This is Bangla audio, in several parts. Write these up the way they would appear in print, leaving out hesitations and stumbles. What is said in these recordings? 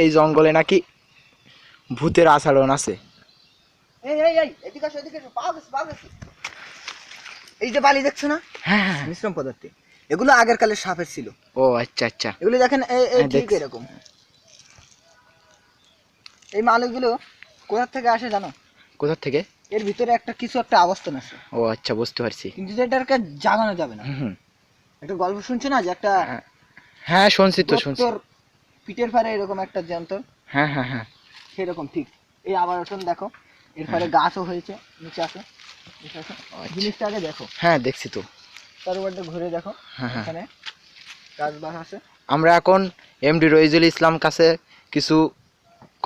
এই জঙ্গলে নাকি ভূতের আচরণ আছে। এই যে বালি দেখছো না, হ্যাঁ মিশ্রণ পদার্থ, এগুলো আগের কালের সাপের ছিল। ও আচ্ছা আচ্ছা, এগুলো দেখেন ঠিক এরকম। এই মালগুলো কোথা থেকে আসে জানো? কোথা থেকে? এর ভিতরে একটা কিছু একটা অবস্থান আছে। ও আচ্ছা, বুঝতে পারছি। কিন্তু এটাকে জাগানো যাবে না। একটা গল্প শুনছো না যে একটা, হ্যাঁ শুনছি তো, শুনছি। পিঠের ফারে এরকম একটা যন্ত্র, হ্যাঁ হ্যাঁ হ্যাঁ, সেরকম ঠিক এই আবারটন দেখো, এর ফলে গাছও হয়েছে, নিচে আছে জিনিসটা আগে দেখো। হ্যাঁ দেখছি তো, তার উপরটা ঘুরে দেখো, এখানে গাছ বাস আছে। আমরা এখন এমডি রইজুল ইসলাম কাছে কিছু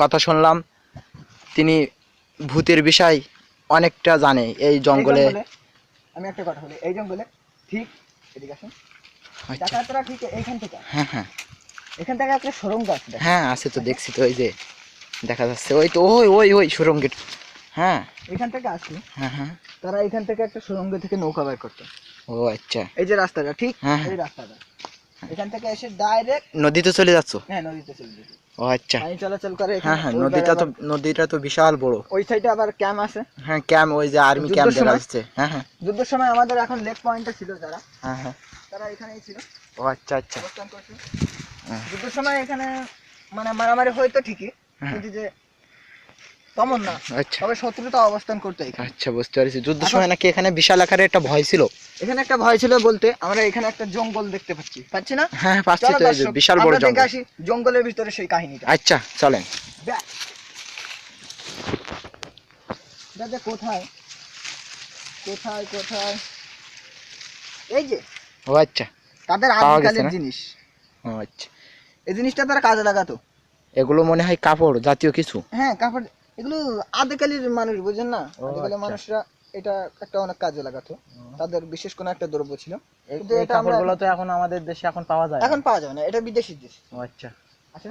কথা শুনলাম। তিনি ভূতের বিষয় অনেকটা জানে এই জঙ্গলে। আমি একটা কথা বলি, এই জঙ্গলে ঠিক এদিকে আসুন, ডাকাতরা ঠিক এইখান থেকে, হ্যাঁ হ্যাঁ, এখান থেকে একটা সুড়ঙ্গ আছে। হ্যাঁ আছে তো, দেখছি তো, ওই যে দেখা যাচ্ছে, ওই তো ওই ওই ওই সুড়ঙ্গের। হ্যাঁ এখান থেকে আসি। হ্যাঁ হ্যাঁ, তারা এখান থেকে একটা সুড়ঙ্গ থেকে নৌকা বের করতো। ও আচ্ছা, এই যে রাস্তাটা ঠিক, এই রাস্তাটা এখান থেকে এসে ডাইরেক্ট নদীতে চলে যাচ্ছ? হ্যাঁ, নদীতে চলে যেত। ও আচ্ছা, পানি চলাচল করে। হ্যাঁ হ্যাঁ, নদীটা তো বিশাল বড়। ওই সাইডে আবার ক্যাম্প আছে। হ্যাঁ ক্যাম্প, ওই যে আর্মি ক্যাম্প দেখা যাচ্ছে। হ্যাঁ হ্যাঁ, যুদ্ধের সময় আমাদের এখন লেক পয়েন্টে ছিল যারা, হ্যাঁ হ্যাঁ, তারা এখানেই ছিল। ও আচ্ছা আচ্ছা, অবস্থান করছে। যুদ্ধের সময় এখানে মানে মারামারি হয়তো ঠিকই, কিন্তু যে তেমন না। আচ্ছা, তবে শত্রুতা অবস্থান করতে এখানে। আচ্ছা বুঝতে পারছি। যুদ্ধের সময় নাকি এখানে বিশাল আকারে একটা ভয় ছিল। এখানে একটা ভয় ছিল বলতে, আমরা এখানে একটা জঙ্গল দেখতে পাচ্ছি না? হ্যাঁ পাচ্ছি তো, এই যে বিশাল বড় জঙ্গল। দেখে আসি জঙ্গলের ভিতরে সেই কাহিনীটা। আচ্ছা চলেন। এটা কোথায় কোথায় কোথায়, এই যে, ও আচ্ছা, তাদের আদিকালের জিনিস। ও আচ্ছা, এই জিনিসটা তারা কাজে লাগাতো। এগুলো মনে হয় কাপড় জাতীয় কিছু। হ্যাঁ কাপড়, এগুলো আদিকালের মানুষ, বুঝেন না? আদিকালের মানুষরা এটা একটা অনেক কাজে লাগাতো, তাদের বিশেষ কোনো একটা দ্রব্য ছিল। কিন্তু এই কাপড়গুলো তো এখন আমাদের দেশে এখন পাওয়া যায়, এখন পাওয়া যাবে না, এটা বিদেশি জিনিস। ও আচ্ছা, আচ্ছা,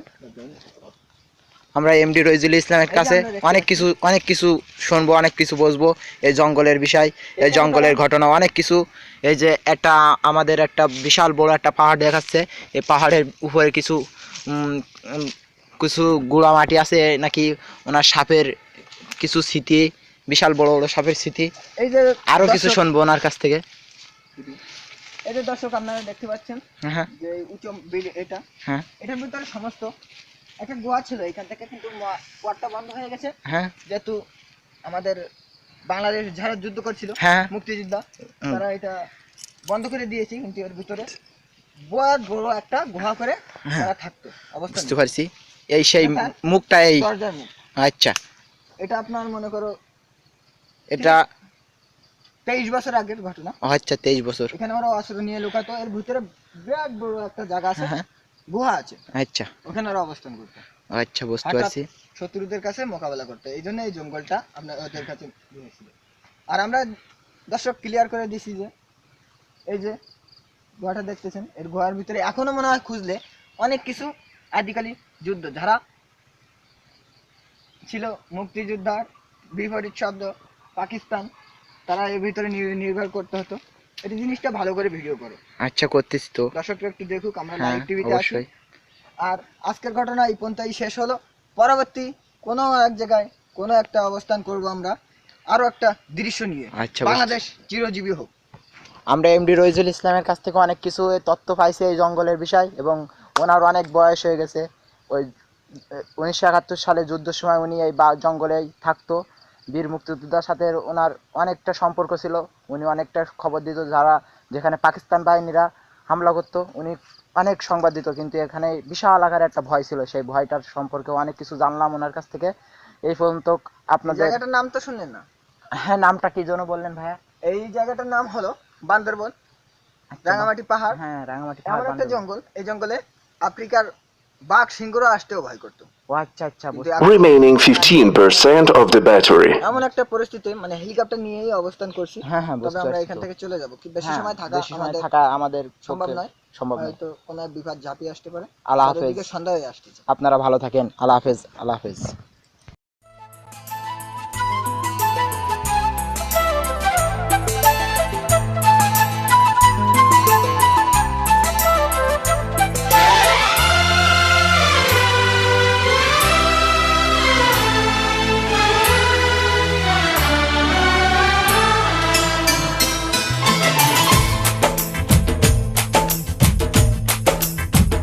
আমরা এমডি রইজুল ইসলামের কাছে অনেক কিছু শুনবো, অনেক কিছু বুঝবো এই জঙ্গলের বিষয়, এই জঙ্গলের ঘটনা, অনেক কিছু। এই যে আমাদের একটা বিশাল বড় একটা পাহাড় দেখাচ্ছে, এই পাহাড়ের উপরে কিছু কিছু গুঁড়া মাটি আছে নাকি, ওনার সাপের কিছু স্মৃতি, বিশাল বড় বড় সাপের স্মৃতি। এই যে আরো কিছু শুনবো ওনার কাছ থেকে। এই যে দর্শক আপনারা দেখতে পাচ্ছেন, যে উঁচু এটা, এটার ভিতরে সমস্ত একটা গুহা ছিল। এখান থেকে কিন্তু গুহাটা বন্ধ হয়ে গেছে, যেহেতু আমাদের বাংলাদেশ যারা যুদ্ধ করছিল, মুক্তিযোদ্ধা, তারা এটা বন্ধ করে দিয়েছে। কিন্তু এর ভিতরে বড় একটা গুহা করে তারা থাকতো। বুঝতে পারছি, এই সেই মুখটা, এই দরজার মুখ। আচ্ছা, এটা আপনার মনে করো এটা 23 বছর আগের ঘটনা। আচ্ছা 23 বছর। এখানে ওরা অস্ত্র নিয়ে লুকাতো। এর ভিতরে বিরাট বড় একটা জায়গা আছে, গুহা আছে। আচ্ছা, ওখানে ওরা অবস্থান করতো। আচ্ছা বুঝতে পারছি, শত্রুদের কাছে মোকাবেলা করতে। এই জন্য এই জঙ্গলটা আমরা ওদের কাছে দিয়েছিল। আর আমরা দর্শক ক্লিয়ার করে দিছি যে এই যে গুহাটা দেখতেছেন, এর গুহার ভিতরে এখনো মনে হয় খুঁজলে অনেক কিছু আদিকালী যুদ্ধ যারা ছিল, মুক্তিযোদ্ধার বিপরীত শব্দ পাকিস্তান, তারা এর ভিতরে নির্ভর করতে হতো। এই জিনিসটা ভালো করে ভিডিও করো। আচ্ছা করতেছি তো, দর্শকরা একটু দেখুক, আমরা লাইভ টিভিতে আছি। আর আজকের ঘটনা এই পর্যন্তই শেষ হলো। পরবর্তী কোনো এক জায়গায় কোনো একটা অবস্থান করব আমরা আরো একটা দৃশ্য নিয়ে। বাংলাদেশ চিরজীবী হোক। আমরা এমডি রইজুল ইসলামের কাছ থেকে অনেক কিছু তথ্য পাইছি এই জঙ্গলের বিষয়, এবং ওনার অনেক বয়স হয়ে গেছে। ওই 1971 সালে যুদ্ধের সময় উনি এই জঙ্গলেই থাকতো। বীর মুক্তিযোদ্ধার সাথে ওনার অনেকটা সম্পর্ক ছিল। উনি অনেকটা খবর দিত, যারা যেখানে পাকিস্তান বাহিনীরা হামলা করতো উনি অনেক সংবাদ দিত। কিন্তু এখানে বিশাল আকারে একটা ভয় ছিল, সেই ভয়টার সম্পর্কে অনেক কিছু জানলাম ওনার কাছ থেকে। এই পর্যন্ত আপনাদের জায়গাটার নাম তো শুনলেন না? হ্যাঁ, নামটা কি যেন বললেন ভাইয়া? এই জায়গাটার নাম হলো বান্দরবন, রাঙামাটি পাহাড়। হ্যাঁ রাঙামাটি পাহাড়, এমন একটা জঙ্গল, এই জঙ্গলে আফ্রিকার বাঘ সিংহরা আসতেও ভয় করতো। ও আচ্ছা আচ্ছা, remaining 15% of the battery. এমন একটা পরিস্থিতি, মানে হেলিকপ্টার নিয়েই অবস্থান করছি। তবে আমরা এখান থেকে চলে যাব, কি বেশি সময় থাকা আমাদের সম্ভব নয়। হয়তো কোনো বিপদ ঝাঁপিয়ে আসতে পারে। আল্লাহ হাফেজ, সন্ধ্যা হয়ে আসছে। আপনারা ভালো থাকেন। আল্লাহ হাফেজ, আল্লাহ হাফেজ।